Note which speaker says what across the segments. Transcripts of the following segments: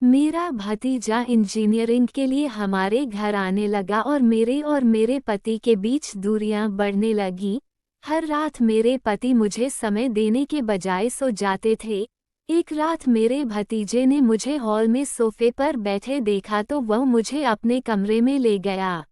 Speaker 1: मेरा भतीजा इंजीनियरिंग के लिए हमारे घर आने लगा और मेरे पति के बीच दूरियां बढ़ने लगी। हर रात मेरे पति मुझे समय देने के बजाय सो जाते थे। एक रात मेरे भतीजे ने मुझे हॉल में सोफे पर बैठे देखा तो वह मुझे अपने कमरे में ले गया।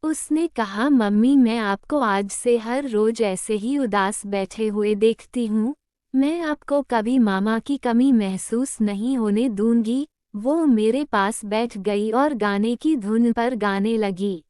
Speaker 1: उसने कहा, मम्मी, मैं आपको आज से हर रोज ऐसे ही उदास बैठे हुए देखती हूँ। मैं आपको कभी मामा की कमी महसूस नहीं होने दूंगी। वो मेरे पास बैठ गई और गाने की धुन पर गाने लगी।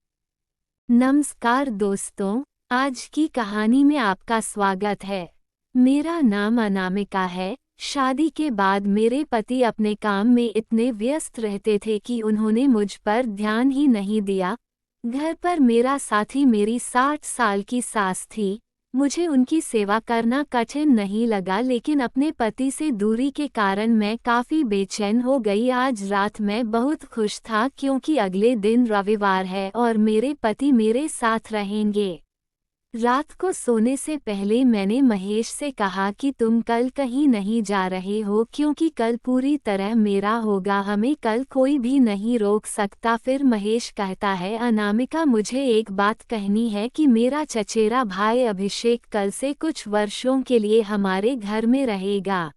Speaker 1: नमस्कार दोस्तों, आज की कहानी में आपका स्वागत है। मेरा नाम अनामिका है। शादी के बाद मेरे पति अपने काम में इतने व्यस्त रहते थे कि उन्होंने मुझ पर ध्यान ही नहीं दिया। घर पर मेरा साथी मेरी 60 साल की सास थी। मुझे उनकी सेवा करना कठिन नहीं लगा, लेकिन अपने पति से दूरी के कारण मैं काफ़ी बेचैन हो गई। आज रात मैं बहुत खुश था क्योंकि अगले दिन रविवार है और मेरे पति मेरे साथ रहेंगे। रात को सोने से पहले मैंने महेश से कहा कि तुम कल कहीं नहीं जा रहे हो क्योंकि कल पूरी तरह मेरा होगा, हमें कल कोई भी नहीं रोक सकता। फिर महेश कहता है, अनामिका, मुझे एक बात कहनी है कि मेरा चचेरा भाई अभिषेक कल से कुछ वर्षों के लिए हमारे घर में रहेगा।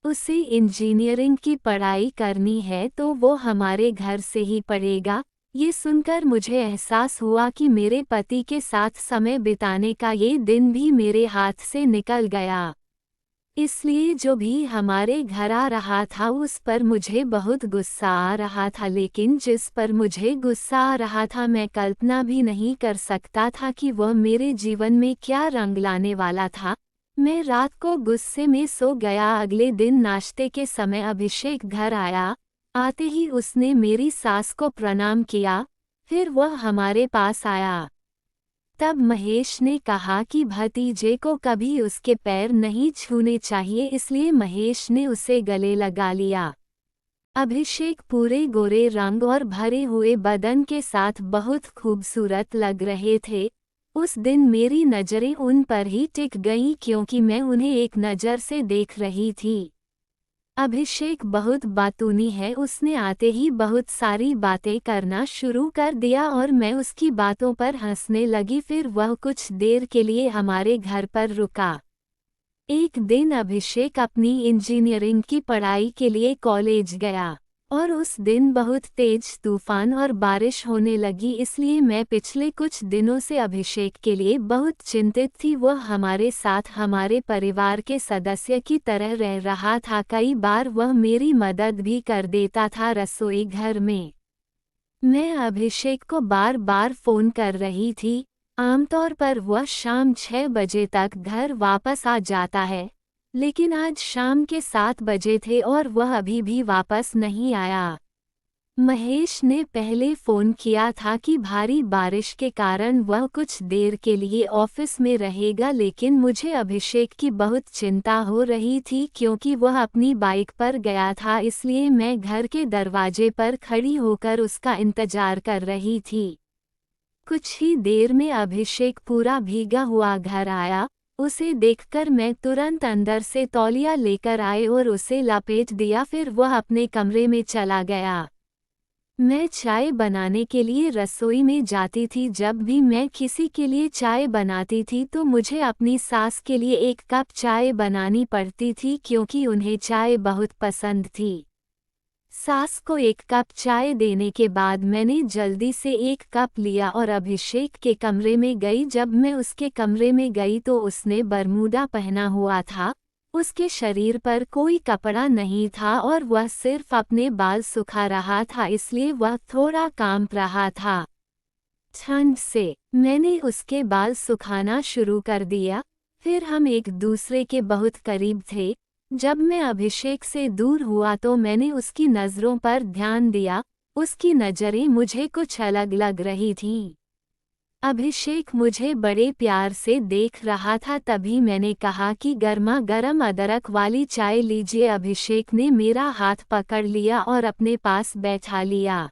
Speaker 1: उसे इंजीनियरिंग की पढ़ाई करनी है तो वो हमारे घर से ही पढ़ेगा। ये सुनकर मुझे एहसास हुआ कि मेरे पति के साथ समय बिताने का ये दिन भी मेरे हाथ से निकल गया। इसलिए जो भी हमारे घर आ रहा था उस पर मुझे बहुत गुस्सा आ रहा था, लेकिन जिस पर मुझे गुस्सा आ रहा था मैं कल्पना भी नहीं कर सकता था कि वह मेरे जीवन में क्या रंग लाने वाला था। मैं रात को गुस्से में सो गया। अगले दिन नाश्ते के समय अभिषेक घर आया। आते ही उसने मेरी सास को प्रणाम किया। फिर वह हमारे पास आया। तब महेश ने कहा कि भतीजे को कभी उसके पैर नहीं छूने चाहिए, इसलिए महेश ने उसे गले लगा लिया। अभिषेक पूरे गोरे रंग और भरे हुए बदन के साथ बहुत खूबसूरत लग रहे थे। उस दिन मेरी नज़रें उन पर ही टिक गईं क्योंकि मैं उन्हें एक नज़र से देख रही थी। अभिषेक बहुत बातूनी है। उसने आते ही बहुत सारी बातें करना शुरू कर दिया और मैं उसकी बातों पर हंसने लगी। फिर वह कुछ देर के लिए हमारे घर पर रुका। एक दिन अभिषेक अपनी इंजीनियरिंग की पढ़ाई के लिए कॉलेज गया और उस दिन बहुत तेज तूफान और बारिश होने लगी, इसलिए मैं पिछले कुछ दिनों से अभिषेक के लिए बहुत चिंतित थी। वह हमारे साथ हमारे परिवार के सदस्य की तरह रह रहा था। कई बार वह मेरी मदद भी कर देता था रसोई घर में। मैं अभिषेक को बार बार फ़ोन कर रही थी। आमतौर पर वह शाम 6 बजे तक घर वापस आ जाता है, लेकिन आज शाम के 7 बजे थे और वह अभी भी वापस नहीं आया। महेश ने पहले फ़ोन किया था कि भारी बारिश के कारण वह कुछ देर के लिए ऑफिस में रहेगा, लेकिन मुझे अभिषेक की बहुत चिंता हो रही थी क्योंकि वह अपनी बाइक पर गया था, इसलिए मैं घर के दरवाजे पर खड़ी होकर उसका इंतजार कर रही थी। कुछ ही देर में अभिषेक पूरा भीगा हुआ घर आया। उसे देखकर मैं तुरंत अंदर से तौलिया लेकर आई और उसे लपेट दिया। फिर वह अपने कमरे में चला गया। मैं चाय बनाने के लिए रसोई में जाती थी। जब भी मैं किसी के लिए चाय बनाती थी तो मुझे अपनी सास के लिए एक कप चाय बनानी पड़ती थी क्योंकि उन्हें चाय बहुत पसंद थी। सास को एक कप चाय देने के बाद मैंने जल्दी से एक कप लिया और अभिषेक के कमरे में गई। जब मैं उसके कमरे में गई तो उसने बरमूडा पहना हुआ था। उसके शरीर पर कोई कपड़ा नहीं था और वह सिर्फ अपने बाल सुखा रहा था, इसलिए वह थोड़ा कांप रहा था। ठंड से मैंने उसके बाल सुखाना शुरू कर दिया। फिर हम एक दूसरे के बहुत करीब थे। जब मैं अभिषेक से दूर हुआ तो मैंने उसकी नज़रों पर ध्यान दिया। उसकी नज़रें मुझे कुछ अलग लग रही थीं। अभिषेक मुझे बड़े प्यार से देख रहा था। तभी मैंने कहा कि गर्मा गर्म अदरक वाली चाय लीजिए। अभिषेक ने मेरा हाथ पकड़ लिया और अपने पास बैठा लिया।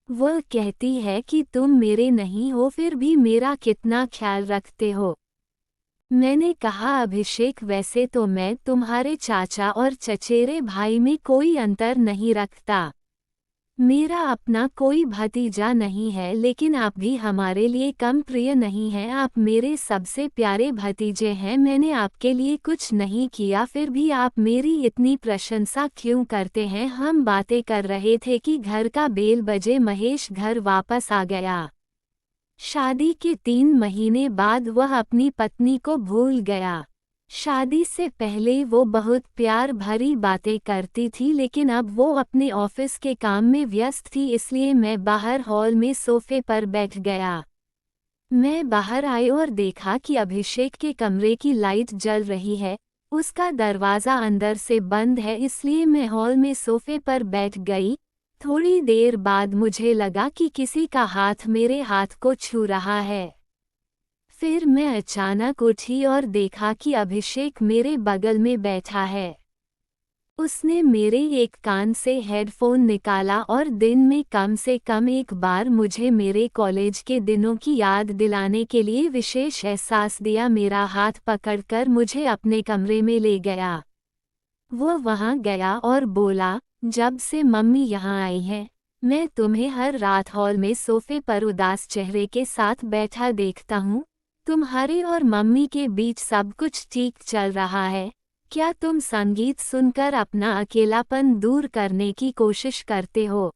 Speaker 1: वह कहती है कि तुम मेरे नहीं हो फिर भी मेरा कितना ख्याल रखते हो। मैंने कहा अभिषेक वैसे तो मैं तुम्हारे चाचा और चचेरे भाई में कोई अंतर नहीं रखता। मेरा अपना कोई भतीजा नहीं है, लेकिन आप भी हमारे लिए कम प्रिय नहीं हैं। आप मेरे सबसे प्यारे भतीजे हैं। मैंने आपके लिए कुछ नहीं किया, फिर भी आप मेरी इतनी प्रशंसा क्यों करते हैं? हम बातें कर रहे थे कि घर का बेल बजे महेश घर वापस आ गया। शादी के 3 महीने बाद वह अपनी पत्नी को भूल गया। शादी से पहले वो बहुत प्यार भरी बातें करती थी, लेकिन अब वो अपने ऑफिस के काम में व्यस्त थी, इसलिए मैं बाहर हॉल में सोफे पर बैठ गया। मैं बाहर आई और देखा कि अभिषेक के कमरे की लाइट जल रही है। उसका दरवाज़ा अंदर से बंद है, इसलिए मैं हॉल में सोफे पर बैठ गई। थोड़ी देर बाद मुझे लगा कि किसी का हाथ मेरे हाथ को छू रहा है। फिर मैं अचानक उठी और देखा कि अभिषेक मेरे बगल में बैठा है। उसने मेरे एक कान से हेडफोन निकाला और दिन में कम से कम एक बार मुझे मेरे कॉलेज के दिनों की याद दिलाने के लिए विशेष एहसास दिया। मेरा हाथ पकड़कर मुझे अपने कमरे में ले गया। वो वहाँ गया और बोला, जब से मम्मी यहाँ आई है, मैं तुम्हें हर रात हॉल में सोफे पर उदास चेहरे के साथ बैठा देखता हूँ। तुम्हारे और मम्मी के बीच सब कुछ ठीक चल रहा है। क्या तुम संगीत सुनकर अपना अकेलापन दूर करने की कोशिश करते हो?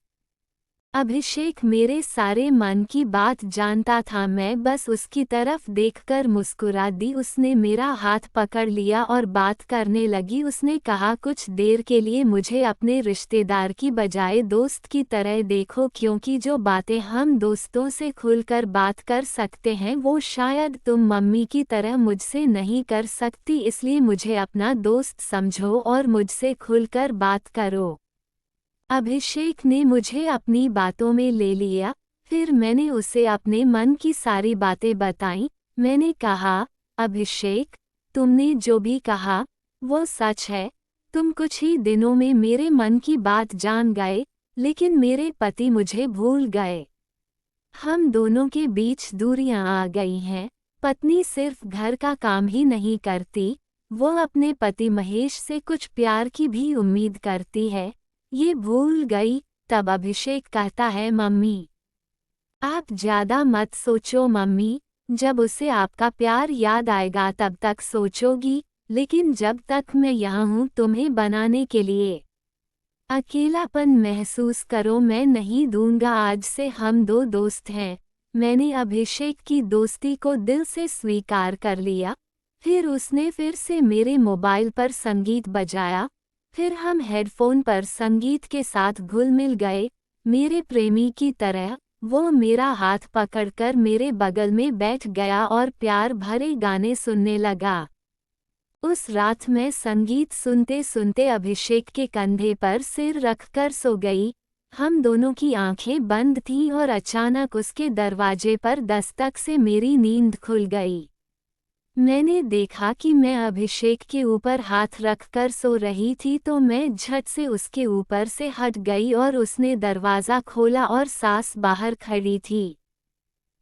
Speaker 1: अभिषेक मेरे सारे मन की बात जानता था। मैं बस उसकी तरफ देखकर मुस्कुरा दी। उसने मेरा हाथ पकड़ लिया और बात करने लगी। उसने कहा, कुछ देर के लिए मुझे अपने रिश्तेदार की बजाय दोस्त की तरह देखो, क्योंकि जो बातें हम दोस्तों से खुलकर बात कर सकते हैं वो शायद तुम मम्मी की तरह मुझसे नहीं कर सकती। इसलिए मुझे अपना दोस्त समझो और मुझसे खुलकर बात करो। अभिषेक ने मुझे अपनी बातों में ले लिया। फिर मैंने उसे अपने मन की सारी बातें बताईं। मैंने कहा, अभिषेक, तुमने जो भी कहा वो सच है। तुम कुछ ही दिनों में मेरे मन की बात जान गए, लेकिन मेरे पति मुझे भूल गए। हम दोनों के बीच दूरियां आ गई हैं। पत्नी सिर्फ घर का काम ही नहीं करती, वो अपने पति महेश से कुछ प्यार की भी उम्मीद करती है। ये भूल गई। तब अभिषेक कहता है, मम्मी, आप ज्यादा मत सोचो मम्मी, जब उसे आपका प्यार याद आएगा तब तक सोचोगी, लेकिन जब तक मैं यहाँ हूँ तुम्हें बनाने के लिए। अकेलापन महसूस करो, मैं नहीं दूंगा। आज से हम दो दोस्त हैं। मैंने अभिषेक की दोस्ती को दिल से स्वीकार कर लिया। फिर उसने फिर से मेरे मोबाइल पर संगीत बजाया। फिर हम हेडफोन पर संगीत के साथ घुल मिल गए। मेरे प्रेमी की तरह वो मेरा हाथ पकड़कर मेरे बगल में बैठ गया और प्यार भरे गाने सुनने लगा। उस रात मैं संगीत सुनते सुनते अभिषेक के कंधे पर सिर रखकर सो गई। हम दोनों की आंखें बंद थीं और अचानक उसके दरवाजे पर दस्तक से मेरी नींद खुल गई। मैंने देखा कि मैं अभिषेक के ऊपर हाथ रखकर सो रही थी, तो मैं झट से उसके ऊपर से हट गई और उसने दरवाज़ा खोला और सास बाहर खड़ी थी।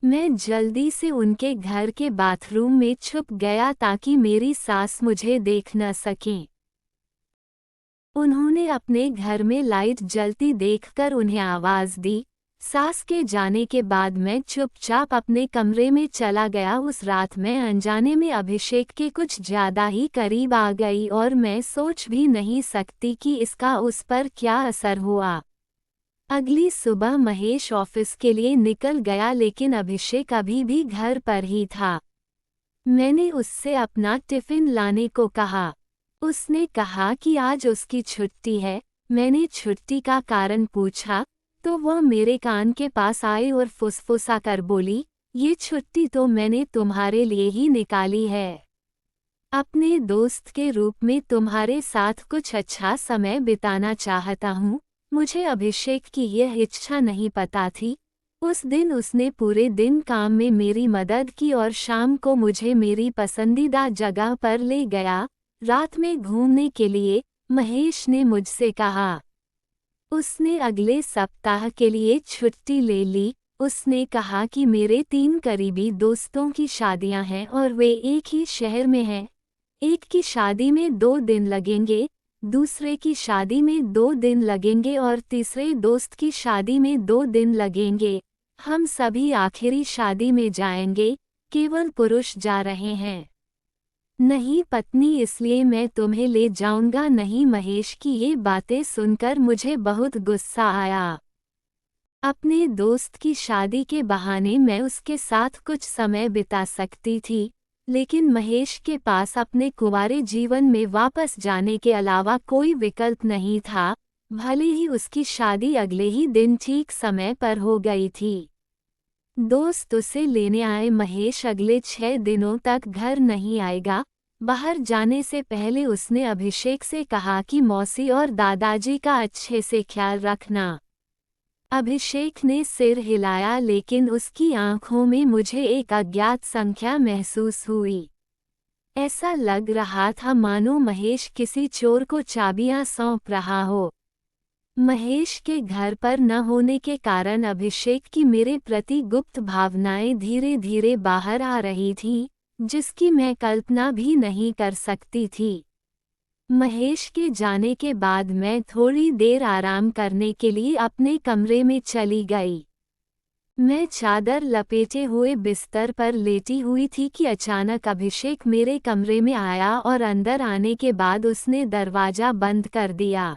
Speaker 1: मैं जल्दी से उनके घर के बाथरूम में छुप गया ताकि मेरी सास मुझे देख न सकें। उन्होंने अपने घर में लाइट जलती देखकर उन्हें आवाज़ दी। सास के जाने के बाद मैं चुपचाप अपने कमरे में चला गया। उस रात मैं अनजाने में अभिषेक के कुछ ज़्यादा ही करीब आ गई और मैं सोच भी नहीं सकती कि इसका उस पर क्या असर हुआ। अगली सुबह महेश ऑफिस के लिए निकल गया, लेकिन अभिषेक अभी भी घर पर ही था। मैंने उससे अपना टिफ़िन लाने को कहा। उसने कहा कि आज उसकी छुट्टी है। मैंने छुट्टी का कारण पूछा तो वह मेरे कान के पास आई और फुसफुसा कर बोली, ये छुट्टी तो मैंने तुम्हारे लिए ही निकाली है। अपने दोस्त के रूप में तुम्हारे साथ कुछ अच्छा समय बिताना चाहता हूँ। मुझे अभिषेक की यह इच्छा नहीं पता थी। उस दिन उसने पूरे दिन काम में मेरी मदद की और शाम को मुझे मेरी पसंदीदा जगह पर ले गया, रात में घूमने के लिए। महेश ने मुझसे कहा। उसने अगले सप्ताह के लिए छुट्टी ले ली। उसने कहा कि मेरे 3 करीबी दोस्तों की शादियां हैं और वे एक ही शहर में हैं। एक की शादी में 2 दिन लगेंगे, दूसरे की शादी में 2 दिन लगेंगे और तीसरे दोस्त की शादी में 2 दिन लगेंगे। हम सभी आखिरी शादी में जाएंगे, केवल पुरुष जा रहे हैं। नहीं पत्नी, इसलिए मैं तुम्हें ले जाऊंगा नहीं। महेश की ये बातें सुनकर मुझे बहुत गुस्सा आया। अपने दोस्त की शादी के बहाने मैं उसके साथ कुछ समय बिता सकती थी, लेकिन महेश के पास अपने कुंवारे जीवन में वापस जाने के अलावा कोई विकल्प नहीं था, भले ही उसकी शादी अगले ही दिन ठीक समय पर हो गई थी। दोस्त उसे लेने आए। महेश अगले 6 दिनों तक घर नहीं आएगा। बाहर जाने से पहले उसने अभिषेक से कहा कि मौसी और दादाजी का अच्छे से ख्याल रखना। अभिषेक ने सिर हिलाया, लेकिन उसकी आंखों में मुझे एक अज्ञात संख्या महसूस हुई। ऐसा लग रहा था मानो महेश किसी चोर को चाबियां सौंप रहा हो। महेश के घर पर न होने के कारण अभिषेक की मेरे प्रति गुप्त भावनाएं धीरे धीरे बाहर आ रही थीं, जिसकी मैं कल्पना भी नहीं कर सकती थी। महेश के जाने के बाद मैं थोड़ी देर आराम करने के लिए अपने कमरे में चली गई। मैं चादर लपेटे हुए बिस्तर पर लेटी हुई थी कि अचानक अभिषेक मेरे कमरे में आया और अंदर आने के बाद उसने दरवाजा बंद कर दिया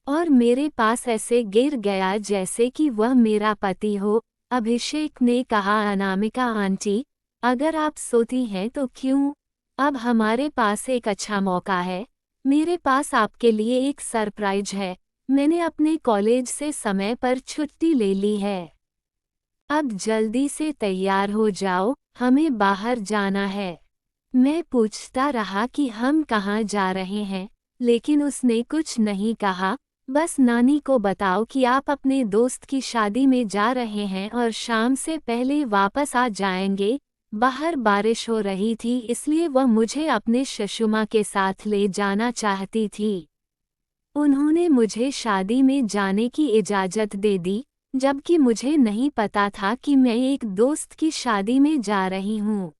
Speaker 1: और मेरे पास ऐसे गिर गया जैसे कि वह मेरा पति हो। अभिषेक ने कहा, अनामिका आंटी, अगर आप सोती हैं तो क्यों? अब हमारे पास एक अच्छा मौका है। मेरे पास आपके लिए एक सरप्राइज है। मैंने अपने कॉलेज से समय पर छुट्टी ले ली है। अब जल्दी से तैयार हो जाओ, हमें बाहर जाना है। मैं पूछता रहा कि हम कहाँ जा रहे हैं, लेकिन उसने कुछ नहीं कहा। बस नानी को बताओ कि आप अपने दोस्त की शादी में जा रहे हैं और शाम से पहले वापस आ जाएंगे। बाहर बारिश हो रही थी, इसलिए वह मुझे अपने शशुमा के साथ ले जाना चाहती थी। उन्होंने मुझे शादी में जाने की इजाज़त दे दी, जबकि मुझे नहीं पता था कि मैं एक दोस्त की शादी में जा रही हूँ।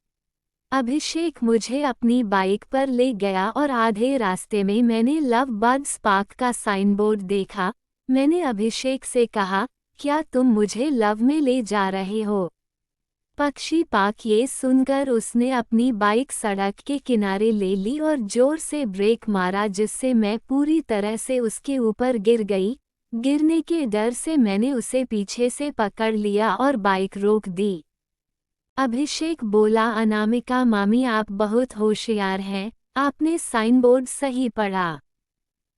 Speaker 1: अभिषेक मुझे अपनी बाइक पर ले गया और आधे रास्ते में मैंने लव बर्ड्स पार्क का साइन बोर्ड देखा। मैंने अभिषेक से कहा, क्या तुम मुझे लव में ले जा रहे हो? पक्षी पार्क। ये सुनकर उसने अपनी बाइक सड़क के किनारे ले ली और जोर से ब्रेक मारा, जिससे मैं पूरी तरह से उसके ऊपर गिर गई। गिरने के डर से मैंने उसे पीछे से पकड़ लिया और बाइक रोक दी। अभिषेक बोला, अनामिका मामी, आप बहुत होशियार हैं, आपने साइन बोर्ड सही पढ़ा।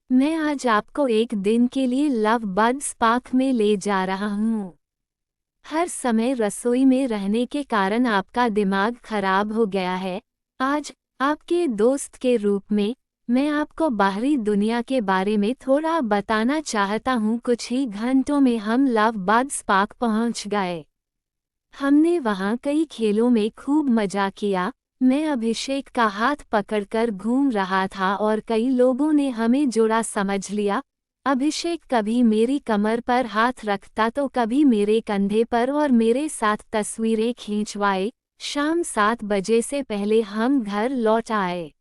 Speaker 1: मैं आज आपको एक दिन के लिए लव बर्ड्स पार्क में ले जा रहा हूँ। हर समय रसोई में रहने के कारण आपका दिमाग खराब हो गया है। आज आपके दोस्त के रूप में मैं आपको बाहरी दुनिया के बारे में थोड़ा बताना चाहता हूँ। कुछ ही घंटों में हम लव बर्ड्स पार्क पहुँच गए। हमने वहाँ कई खेलों में खूब मजा किया। मैं अभिषेक का हाथ पकड़कर घूम रहा था और कई लोगों ने हमें जोड़ा समझ लिया। अभिषेक कभी मेरी कमर पर हाथ रखता तो कभी मेरे कंधे पर और मेरे साथ तस्वीरें खींचवाए। शाम 7 बजे से पहले हम घर लौट आए।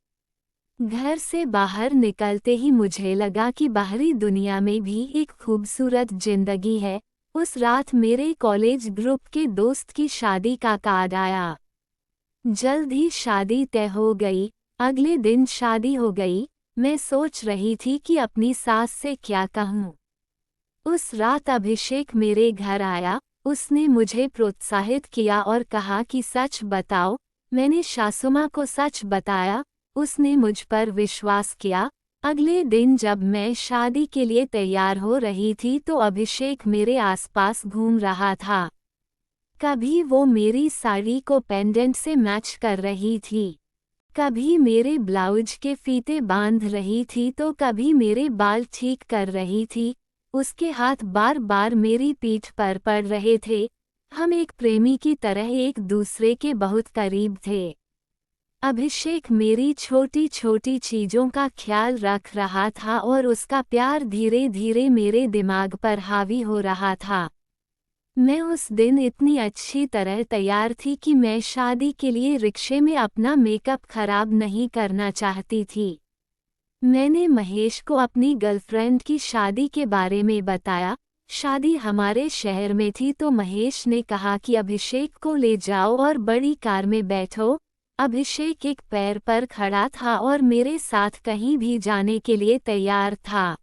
Speaker 1: घर से बाहर निकलते ही मुझे लगा कि बाहरी दुनिया में भी एक खूबसूरत जिंदगी है। उस रात मेरे कॉलेज ग्रुप के दोस्त की शादी का कार्ड आया। जल्द ही शादी तय हो गई। अगले दिन शादी हो गई। मैं सोच रही थी कि अपनी सास से क्या कहूँ। उस रात अभिषेक मेरे घर आया। उसने मुझे प्रोत्साहित किया और कहा कि सच बताओ। मैंने सासुमा को सच बताया। उसने मुझ पर विश्वास किया। अगले दिन जब मैं शादी के लिए तैयार हो रही थी तो अभिषेक मेरे आसपास घूम रहा था। कभी वो मेरी साड़ी को पेंडेंट से मैच कर रही थी, कभी मेरे ब्लाउज के फीते बांध रही थी तो कभी मेरे बाल ठीक कर रही थी। उसके हाथ बार बार मेरी पीठ पर पड़ रहे थे। हम एक प्रेमी की तरह एक दूसरे के बहुत करीब थे। अभिषेक मेरी छोटी छोटी चीज़ों का ख्याल रख रहा था और उसका प्यार धीरे धीरे मेरे दिमाग पर हावी हो रहा था। मैं उस दिन इतनी अच्छी तरह तैयार थी कि मैं शादी के लिए रिक्शे में अपना मेकअप खराब नहीं करना चाहती थी। मैंने महेश को अपनी गर्लफ्रेंड की शादी के बारे में बताया। शादी हमारे शहर में थी तो महेश ने कहा कि अभिषेक को ले जाओ और बड़ी कार में बैठो। अभिषेक एक पैर पर खड़ा था और मेरे साथ कहीं भी जाने के लिए तैयार था।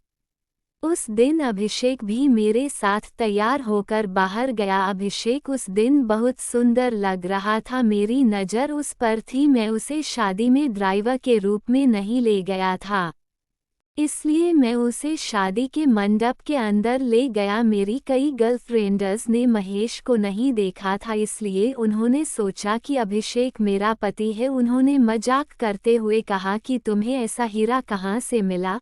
Speaker 1: उस दिन अभिषेक भी मेरे साथ तैयार होकर बाहर गया। अभिषेक उस दिन बहुत सुंदर लग रहा था। मेरी नज़र उस पर थी। मैं उसे शादी में ड्राइवर के रूप में नहीं ले गया था, इसलिए मैं उसे शादी के मंडप के अंदर ले गया। मेरी कई गर्लफ्रेंड्स ने महेश को नहीं देखा था, इसलिए उन्होंने सोचा कि अभिषेक मेरा पति है। उन्होंने मजाक करते हुए कहा कि तुम्हें ऐसा हीरा कहाँ से मिला?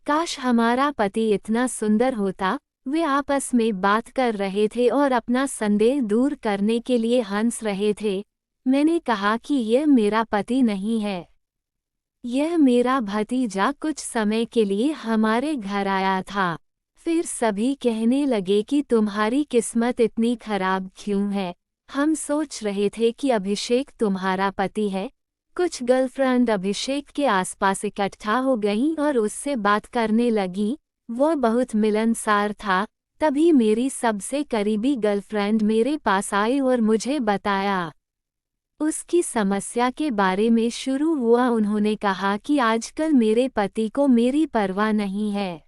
Speaker 1: काश हमारा पति इतना सुंदर होता। वे आपस में बात कर रहे थे और अपना संदेह दूर करने के लिए हंस रहे थे। मैंने कहा कि यह मेरा पति नहीं है, यह मेरा भतीजा कुछ समय के लिए हमारे घर आया था। फिर सभी कहने लगे कि तुम्हारी किस्मत इतनी खराब क्यों है? हम सोच रहे थे कि अभिषेक तुम्हारा पति है। कुछ गर्लफ्रेंड अभिषेक के आसपास इकट्ठा हो गईं और उससे बात करने लगी। वो बहुत मिलनसार था। तभी मेरी सबसे करीबी गर्लफ्रेंड मेरे पास आई और मुझे बताया उसकी समस्या के बारे में। शुरू हुआ। उन्होंने कहा कि आजकल मेरे पति को मेरी परवाह नहीं है।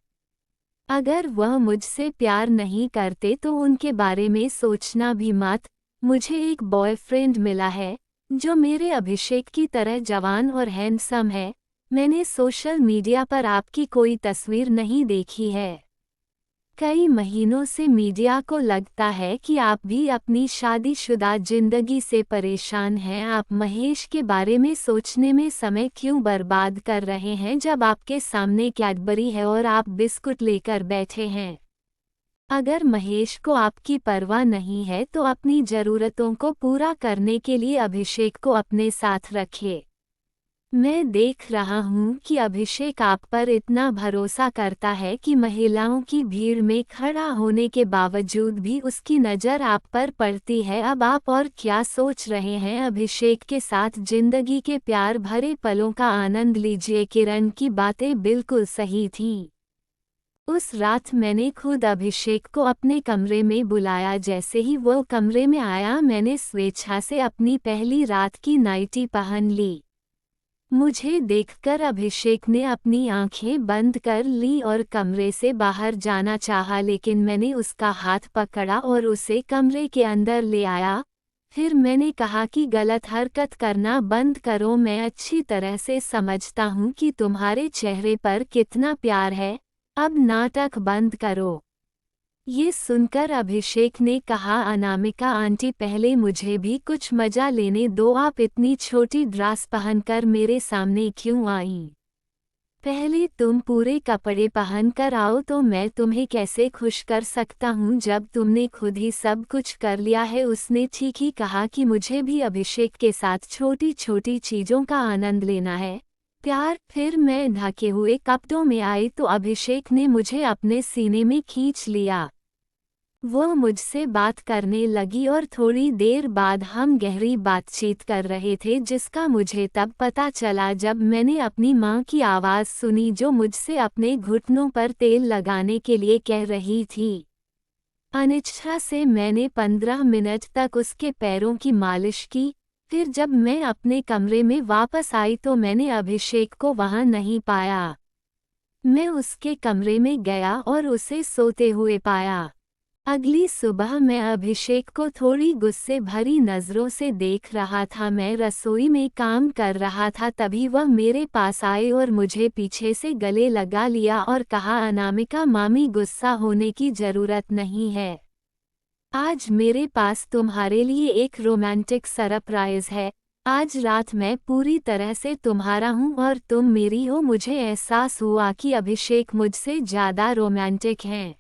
Speaker 1: अगर वह मुझसे प्यार नहीं करते तो उनके बारे में सोचना भी मत। मुझे एक बॉयफ्रेंड मिला है जो मेरे अभिषेक की तरह जवान और हैंडसम है। मैंने सोशल मीडिया पर आपकी कोई तस्वीर नहीं देखी है। कई महीनों से मीडिया को लगता है कि आप भी अपनी शादीशुदा जिंदगी से परेशान हैं। आप महेश के बारे में सोचने में समय क्यों बर्बाद कर रहे हैं जब आपके सामने कैडबरी है और आप बिस्कुट लेकर बैठे हैं? अगर महेश को आपकी परवाह नहीं है तो अपनी ज़रूरतों को पूरा करने के लिए अभिषेक को अपने साथ रखिए। मैं देख रहा हूँ कि अभिषेक आप पर इतना भरोसा करता है कि महिलाओं की भीड़ में खड़ा होने के बावजूद भी उसकी नज़र आप पर पड़ती है। अब आप और क्या सोच रहे हैं? अभिषेक के साथ जिंदगी के प्यार भरे पलों का आनंद लीजिए। किरण की बातें बिल्कुल सही थीं। उस रात मैंने खुद अभिषेक को अपने कमरे में बुलाया। जैसे ही वो कमरे में आया मैंने स्वेच्छा से अपनी पहली रात की नाइटी पहन ली। मुझे देखकर अभिषेक ने अपनी आंखें बंद कर ली और कमरे से बाहर जाना चाहा, लेकिन मैंने उसका हाथ पकड़ा और उसे कमरे के अंदर ले आया। फिर मैंने कहा कि गलत हरकत करना बंद करो। मैं अच्छी तरह से समझता हूँ कि तुम्हारे चेहरे पर कितना प्यार है। अब नाटक बंद करो। ये सुनकर अभिषेक ने कहा, अनामिका आंटी पहले मुझे भी कुछ मजा लेने दो। आप इतनी छोटी ड्रेस पहनकर मेरे सामने क्यों आईं? पहले तुम पूरे कपड़े पहन कर आओ तो मैं तुम्हें कैसे खुश कर सकता हूँ जब तुमने खुद ही सब कुछ कर लिया है। उसने ठीक ही कहा कि मुझे भी अभिषेक के साथ छोटी छोटी चीज़ों का आनंद लेना है, प्यार। फिर मैं ढके हुए कपड़ों में आई तो अभिषेक ने मुझे अपने सीने में खींच लिया। वो मुझसे बात करने लगी और थोड़ी देर बाद हम गहरी बातचीत कर रहे थे, जिसका मुझे तब पता चला जब मैंने अपनी माँ की आवाज़ सुनी जो मुझसे अपने घुटनों पर तेल लगाने के लिए कह रही थी। अनिच्छा से मैंने 15 मिनट तक उसके पैरों की मालिश की। फिर जब मैं अपने कमरे में वापस आई तो मैंने अभिषेक को वहाँ नहीं पाया। मैं उसके कमरे में गया और उसे सोते हुए पाया। अगली सुबह मैं अभिषेक को थोड़ी गुस्से भरी नज़रों से देख रहा था। मैं रसोई में काम कर रहा था, तभी वह मेरे पास आए और मुझे पीछे से गले लगा लिया और कहा, अनामिका मामी गुस्सा होने की ज़रूरत नहीं है। आज मेरे पास तुम्हारे लिए एक रोमांटिक सरप्राइज़ है। आज रात मैं पूरी तरह से तुम्हारा हूँ और तुम मेरी हो। मुझे एहसास हुआ कि अभिषेक मुझसे ज़्यादा रोमांटिक हैं।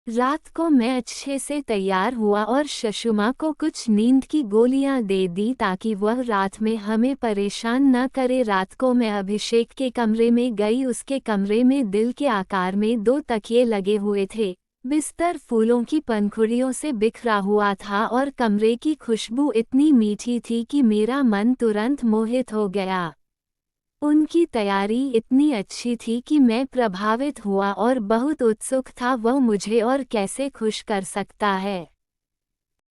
Speaker 1: रात को मैं अच्छे से तैयार हुआ और शशुमा को कुछ नींद की गोलियां दे दी ताकि वह रात में हमें परेशान न करे। रात को मैं अभिषेक के कमरे में गई। उसके कमरे में दिल के आकार में 2 तकिए लगे हुए थे। बिस्तर फूलों की पंखुड़ियों से बिखरा हुआ था और कमरे की खुशबू इतनी मीठी थी कि मेरा मन तुरंत मोहित हो गया। उनकी तैयारी इतनी अच्छी थी कि मैं प्रभावित हुआ और बहुत उत्सुक था वह मुझे और कैसे खुश कर सकता है।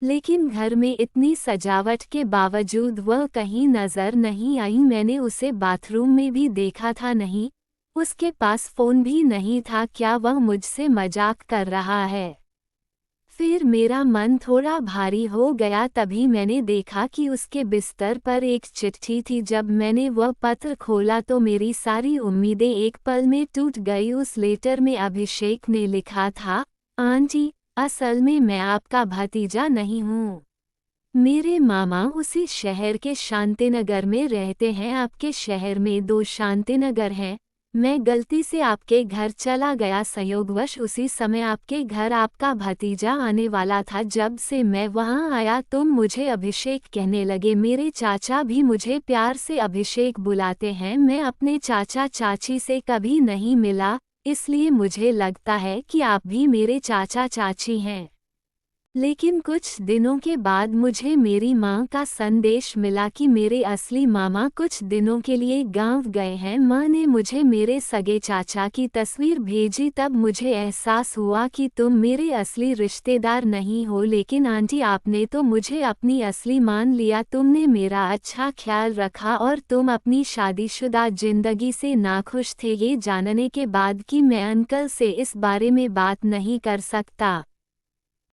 Speaker 1: लेकिन घर में इतनी सजावट के बावजूद वह कहीं नजर नहीं आई। मैंने उसे बाथरूम में भी देखा था नहीं, उसके पास फोन भी नहीं था। क्या वह मुझसे मजाक कर रहा है? फिर मेरा मन थोड़ा भारी हो गया। तभी मैंने देखा कि उसके बिस्तर पर एक चिट्ठी थी। जब मैंने वह पत्र खोला तो मेरी सारी उम्मीदें एक पल में टूट गई। उस लेटर में अभिषेक ने लिखा था, आंटी, असल में मैं आपका भतीजा नहीं हूँ। मेरे मामा उसी शहर के शांतिनगर में रहते हैं। आपके शहर में 2 शांतिनगर हैं। मैं गलती से आपके घर चला गया। संयोगवश उसी समय आपके घर आपका भतीजा आने वाला था। जब से मैं वहां आया तुम मुझे अभिषेक कहने लगे। मेरे चाचा भी मुझे प्यार से अभिषेक बुलाते हैं। मैं अपने चाचा चाची से कभी नहीं मिला, इसलिए मुझे लगता है कि आप भी मेरे चाचा चाची हैं। लेकिन कुछ दिनों के बाद मुझे मेरी माँ का संदेश मिला कि मेरे असली मामा कुछ दिनों के लिए गांव गए हैं। माँ ने मुझे मेरे सगे चाचा की तस्वीर भेजी। तब मुझे एहसास हुआ कि तुम मेरे असली रिश्तेदार नहीं हो। लेकिन आंटी, आपने तो मुझे अपनी असली मान लिया। तुमने मेरा अच्छा ख्याल रखा और तुम अपनी शादीशुदा जिंदगी से नाखुश थे ये जानने के बाद कि मैं अंकल से इस बारे में बात नहीं कर सकता।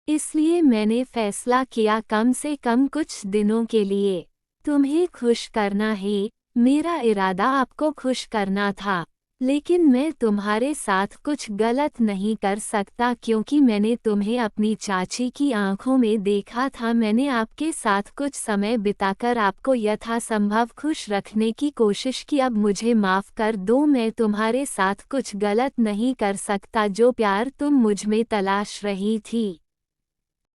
Speaker 1: इसलिए मैंने फैसला किया कम से कम कुछ दिनों के लिए तुम्हें खुश करना है। मेरा इरादा आपको खुश करना था, लेकिन मैं तुम्हारे साथ कुछ गलत नहीं कर सकता क्योंकि मैंने तुम्हें अपनी चाची की आंखों में देखा था। मैंने आपके साथ कुछ समय बिताकर आपको यथासंभव खुश रखने की कोशिश की। अब मुझे माफ़ कर दो, मैं तुम्हारे साथ कुछ गलत नहीं कर सकता। जो प्यार तुम मुझ में तलाश रही थी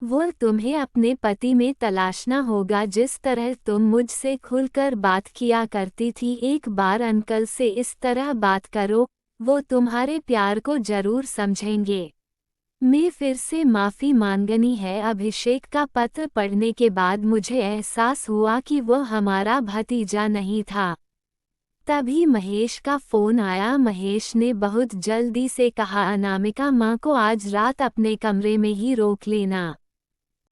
Speaker 1: वो तुम्हें अपने पति में तलाशना होगा। जिस तरह तुम मुझसे खुलकर बात किया करती थी, एक बार अंकल से इस तरह बात करो, वो तुम्हारे प्यार को जरूर समझेंगे। मैं फिर से माफ़ी मांगनी है। अभिषेक का पत्र पढ़ने के बाद मुझे एहसास हुआ कि वह हमारा भतीजा नहीं था। तभी महेश का फ़ोन आया। महेश ने बहुत जल्दी से कहा, अनामिका, माँ को आज रात अपने कमरे में ही रोक लेना।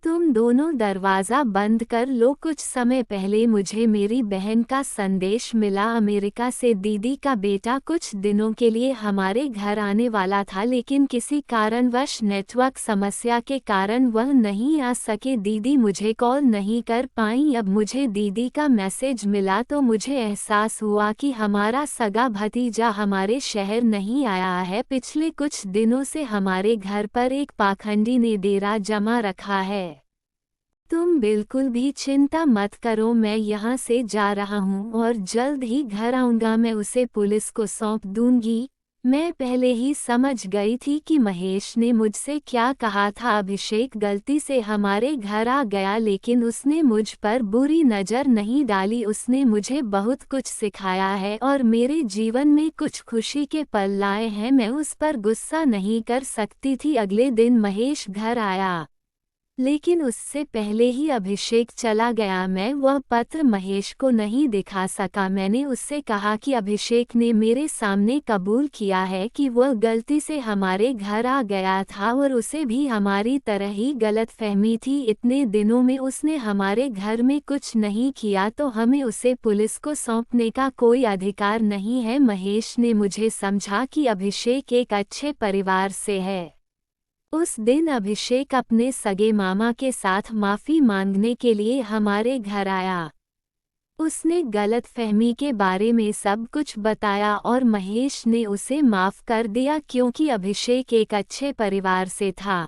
Speaker 1: तुम दोनों दरवाज़ा बंद कर लो। कुछ समय पहले मुझे मेरी बहन का संदेश मिला अमेरिका से। दीदी का बेटा कुछ दिनों के लिए हमारे घर आने वाला था, लेकिन किसी कारणवश नेटवर्क समस्या के कारण वह नहीं आ सके। दीदी मुझे कॉल नहीं कर पाई। अब मुझे दीदी का मैसेज मिला तो मुझे एहसास हुआ कि हमारा सगा भतीजा हमारे शहर नहीं आया है। पिछले कुछ दिनों से हमारे घर पर एक पाखंडी ने डेरा जमा रखा है। तुम बिल्कुल भी चिंता मत करो, मैं यहाँ से जा रहा हूँ और जल्द ही घर आऊँगा। मैं उसे पुलिस को सौंप दूंगी। मैं पहले ही समझ गई थी कि महेश ने मुझसे क्या कहा था। अभिषेक गलती से हमारे घर आ गया, लेकिन उसने मुझ पर बुरी नज़र नहीं डाली। उसने मुझे बहुत कुछ सिखाया है और मेरे जीवन में कुछ खुशी के पल लाए हैं। मैं उस पर गुस्सा नहीं कर सकती थी। अगले दिन महेश घर आया, लेकिन उससे पहले ही अभिषेक चला गया। मैं वह पत्र महेश को नहीं दिखा सका। मैंने उससे कहा कि अभिषेक ने मेरे सामने कबूल किया है कि वह गलती से हमारे घर आ गया था और उसे भी हमारी तरह ही गलतफहमी थी। इतने दिनों में उसने हमारे घर में कुछ नहीं किया तो हमें उसे पुलिस को सौंपने का कोई अधिकार नहीं है। महेश ने मुझे समझा कि अभिषेक एक अच्छे परिवार से है। उस दिन अभिषेक अपने सगे मामा के साथ माफ़ी मांगने के लिए हमारे घर आया। उसने गलतफहमी के बारे में सब कुछ बताया और महेश ने उसे माफ़ कर दिया क्योंकि अभिषेक एक अच्छे परिवार से था।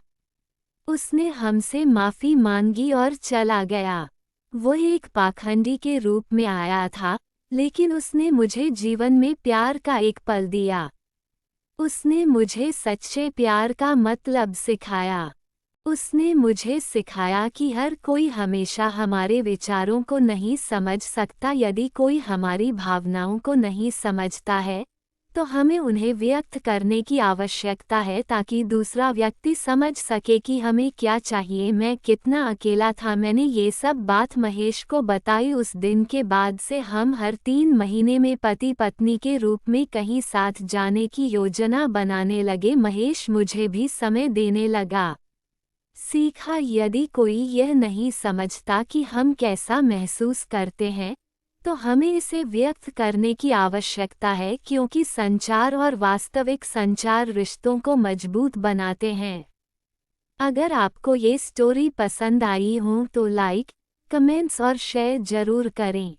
Speaker 1: उसने हमसे माफ़ी मांगी और चला गया। वो एक पाखंडी के रूप में आया था, लेकिन उसने मुझे जीवन में प्यार का एक पल दिया। उसने मुझे सच्चे प्यार का मतलब सिखाया। उसने मुझे सिखाया कि हर कोई हमेशा हमारे विचारों को नहीं समझ सकता। यदि कोई हमारी भावनाओं को नहीं समझता है तो हमें उन्हें व्यक्त करने की आवश्यकता है ताकि दूसरा व्यक्ति समझ सके कि हमें क्या चाहिए। मैं कितना अकेला था। मैंने ये सब बात महेश को बताई। उस दिन के बाद से हम हर 3 महीने में पति पत्नी के रूप में कहीं साथ जाने की योजना बनाने लगे। महेश मुझे भी समय देने लगा। सीखा, यदि कोई यह नहीं समझता कि हम कैसा महसूस करते हैं, तो हमें इसे व्यक्त करने की आवश्यकता है, क्योंकि संचार और वास्तविक संचार रिश्तों को मजबूत बनाते हैं। अगर आपको ये स्टोरी पसंद आई हो तो लाइक, कमेंट्स और शेयर जरूर करें।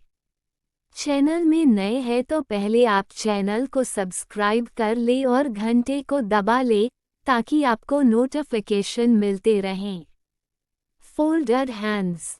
Speaker 1: चैनल में नए हैं तो पहले आप चैनल को सब्सक्राइब कर ले और घंटे को दबा ले ताकि आपको नोटिफिकेशन मिलते रहें। Folded hands.